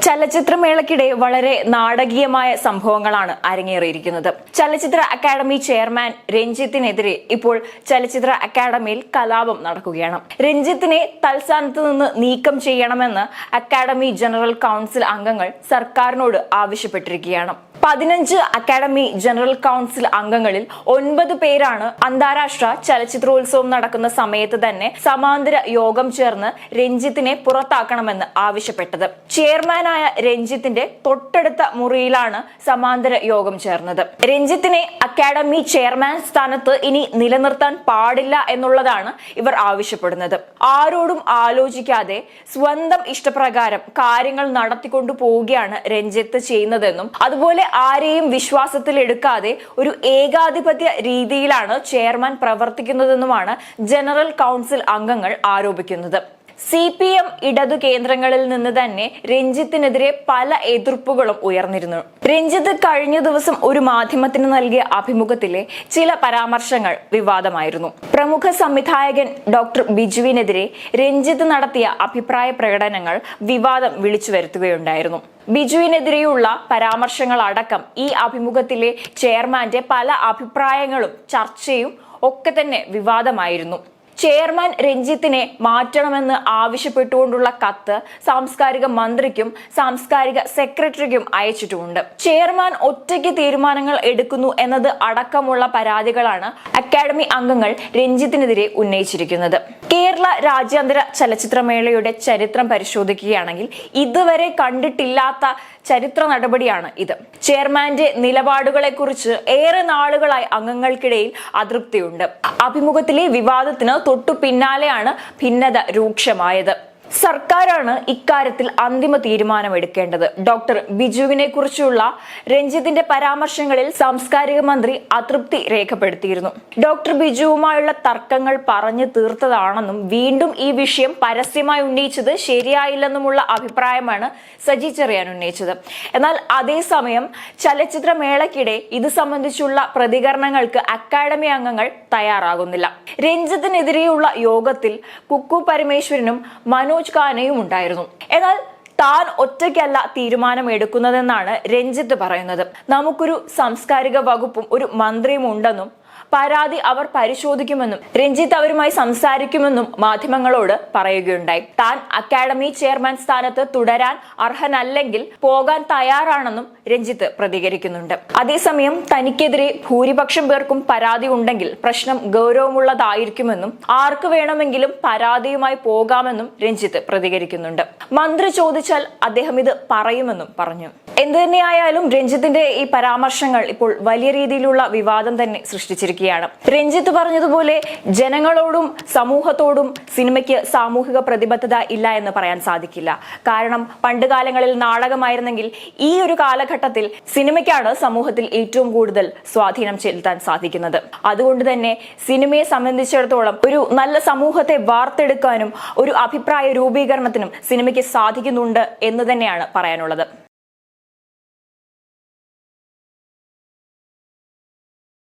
ചലച്ചിത്രമേളയ്ക്കിടെ വളരെ നാടകീയമായ സംഭവങ്ങളാണ് അരങ്ങേറിയിരിക്കുന്നത്. ചലച്ചിത്ര അക്കാദമി ചെയർമാൻ രഞ്ജിത്തിനെതിരെ ഇപ്പോൾ ചലച്ചിത്ര അക്കാദമിയിൽ കലാപം നടക്കുകയാണ്. രഞ്ജിത്തിനെ തൽസ്ഥാനത്ത് നിന്ന് നീക്കം ചെയ്യണമെന്ന് അക്കാദമി ജനറൽ കൗൺസിൽ അംഗങ്ങൾ സർക്കാരിനോട് ആവശ്യപ്പെട്ടിരിക്കുകയാണ്. 15 അക്കാദമി ജനറൽ കൗൺസിൽ അംഗങ്ങളിൽ 9 പേരാണ് അന്താരാഷ്ട്ര ചലച്ചിത്രോത്സവം നടക്കുന്ന സമയത്ത് തന്നെ സമാന്തര യോഗം ചേർന്ന് രഞ്ജിത്തിനെ പുറത്താക്കണമെന്ന് ആവശ്യപ്പെട്ടത്. ചെയർമാനായ രഞ്ജിത്തിന്റെ തൊട്ടടുത്ത മുറിയിലാണ് സമാന്തര യോഗം ചേർന്നത്. രഞ്ജിത്തിനെ അക്കാദമി ചെയർമാൻ സ്ഥാനത്ത് ഇനി നിലനിർത്താൻ പാടില്ല എന്നുള്ളതാണ് ഇവർ ആവശ്യപ്പെടുന്നത്. ആരോടും ആലോചിക്കാതെ സ്വന്തം ഇഷ്ടപ്രകാരം കാര്യങ്ങൾ നടത്തിക്കൊണ്ടു പോവുകയാണ് രഞ്ജിത്ത് ചെയ്യുന്നതെന്നും അതുപോലെ ആരെയും വിശ്വാസത്തിൽ എടുക്കാതെ ഒരു ഏകാധിപത്യ രീതിയിലാണ് ചെയർമാൻ പ്രവർത്തിക്കുന്നതെന്നുമാണ് ജനറൽ കൗൺസിൽ അംഗങ്ങൾ ആരോപിക്കുന്നത്. CPM ഇടതു കേന്ദ്രങ്ങളിൽ നിന്ന് തന്നെ രഞ്ജിത്തിനെതിരെ പല എതിർപ്പുകളും ഉയർന്നിരുന്നു. രഞ്ജിത്ത് കഴിഞ്ഞ ദിവസം ഒരു മാധ്യമത്തിന് നൽകിയ അഭിമുഖത്തിലെ ചില പരാമർശങ്ങൾ വിവാദമായിരുന്നു. പ്രമുഖ സംവിധായകൻ ഡോക്ടർ ബിജുവിനെതിരെ രഞ്ജിത്ത് നടത്തിയ അഭിപ്രായ പ്രകടനങ്ങൾ വിവാദം വിളിച്ചു വരുത്തുകയുണ്ടായിരുന്നു. ബിജുവിനെതിരെയുള്ള പരാമർശങ്ങൾ അടക്കം ഈ അഭിമുഖത്തിലെ ചെയർമാന്റെ പല അഭിപ്രായങ്ങളും ചർച്ചയും ഒക്കെ തന്നെ വിവാദമായിരുന്നു. ചെയർമാൻ രഞ്ജിത്തിനെ മാറ്റണമെന്ന് ആവശ്യപ്പെട്ടുകൊണ്ടുള്ള കത്ത് സാംസ്കാരിക മന്ത്രിക്കും സാംസ്കാരിക സെക്രട്ടറിക്കും അയച്ചിട്ടുമുണ്ട്. ചെയർമാൻ ഒറ്റയ്ക്ക് തീരുമാനങ്ങൾ എടുക്കുന്നു എന്നത് അടക്കമുള്ള പരാതികളാണ് അക്കാദമി അംഗങ്ങൾ രഞ്ജിത്തിനെതിരെ ഉന്നയിച്ചിരിക്കുന്നത്. കേരള രാജ്യാന്തര ചലച്ചിത്രമേളയുടെ ചരിത്രം പരിശോധിക്കുകയാണെങ്കിൽ ഇതുവരെ കണ്ടിട്ടില്ലാത്ത ചരിത്ര നടപടിയാണ് ഇത്. ചെയർമാന്റെ നിലപാടുകളെ കുറിച്ച് ഏറെ നാളുകളായി അംഗങ്ങൾക്കിടയിൽ അതൃപ്തിയുണ്ട്. അഭിമുഖത്തിലെ വിവാദത്തിന് തൊട്ടു പിന്നാലെയാണ് ഭിന്നത രൂക്ഷമായത്. സർക്കാരാണ് ഇക്കാര്യത്തിൽ അന്തിമ തീരുമാനമെടുക്കേണ്ടത്. ഡോക്ടർ ബിജുവിനെ കുറിച്ചുള്ള രഞ്ജിത്തിന്റെ പരാമർശങ്ങളിൽ സാംസ്കാരിക മന്ത്രി അതൃപ്തി രേഖപ്പെടുത്തിയിരുന്നു. ഡോക്ടർ ബിജുവുമായുള്ള തർക്കങ്ങൾ പറഞ്ഞു തീർത്തതാണെന്നും വീണ്ടും ഈ വിഷയം പരസ്യമായി ഉന്നയിച്ചത് ശരിയായില്ലെന്നുമുള്ള അഭിപ്രായമാണ് സജി ചെറിയാൻ ഉന്നയിച്ചത്. എന്നാൽ അതേസമയം ചലച്ചിത്രമേളയ്ക്കിടെ ഇത് സംബന്ധിച്ചുള്ള പ്രതികരണങ്ങൾക്ക് അക്കാദമി അംഗങ്ങൾ തയ്യാറാകുന്നില്ല. രഞ്ജിത്തിനെതിരെയുള്ള യോഗത്തിൽ കുക്കു പരമേശ്വരനും മനോജ് ഖാനയും ഉണ്ടായിരുന്നു. എന്നാൽ താൻ ഒറ്റയ്ക്കല്ല തീരുമാനം എടുക്കുന്നതെന്നാണ് രഞ്ജിത്ത് പറയുന്നത്. നമുക്കൊരു സാംസ്കാരിക വകുപ്പും ഒരു മന്ത്രിയും ഉണ്ടെന്നും പരാതി അവർ പരിശോധിക്കുമെന്നും രഞ്ജിത്ത് അവരുമായി സംസാരിക്കുമെന്നും മാധ്യമങ്ങളോട് പറയുകയുണ്ടായി. താൻ അക്കാദമി ചെയർമാൻ സ്ഥാനത്ത് തുടരാൻ അർഹനല്ലെങ്കിൽ പോകാൻ തയ്യാറാണെന്നും രഞ്ജിത്ത് പ്രതികരിക്കുന്നുണ്ട്. അതേസമയം തനിക്കെതിരെ ഭൂരിപക്ഷം പേർക്കും പരാതി ഉണ്ടെങ്കിൽ പ്രശ്നം ഗൗരവമുള്ളതായിരിക്കുമെന്നും ആർക്ക് വേണമെങ്കിലും പരാതിയുമായി പോകാമെന്നും രഞ്ജിത്ത് പ്രതികരിക്കുന്നുണ്ട്. മന്ത്രി ചോദിച്ചാൽ അദ്ദേഹം ഇത് പറയുമെന്നും പറഞ്ഞു. എന്തു തന്നെയായാലും രഞ്ജിത്തിന്റെ ഈ പരാമർശങ്ങൾ ഇപ്പോൾ വലിയ രീതിയിലുള്ള വിവാദം തന്നെ സൃഷ്ടിച്ചിരിക്കുകയാണ്. രഞ്ജിത്ത് പറഞ്ഞതുപോലെ ജനങ്ങളോടും സമൂഹത്തോടും സിനിമയ്ക്ക് സാമൂഹിക പ്രതിബദ്ധത ഇല്ല എന്ന് പറയാൻ സാധിക്കില്ല. കാരണം പണ്ടുകാലങ്ങളിൽ നാടകമായിരുന്നെങ്കിൽ ഈ ഒരു കാലഘട്ടത്തിൽ സിനിമയ്ക്കാണ് സമൂഹത്തിൽ ഏറ്റവും കൂടുതൽ സ്വാധീനം ചെലുത്താൻ സാധിക്കുന്നത്. അതുകൊണ്ട് തന്നെ സിനിമയെ സംബന്ധിച്ചിടത്തോളം ഒരു നല്ല സമൂഹത്തെ വാർത്തെടുക്കാനും ഒരു അഭിപ്രായ രൂപീകരണത്തിനും സിനിമയ്ക്ക് സാധിക്കുന്നുണ്ട് എന്ന് തന്നെയാണ് പറയാനുള്ളത്.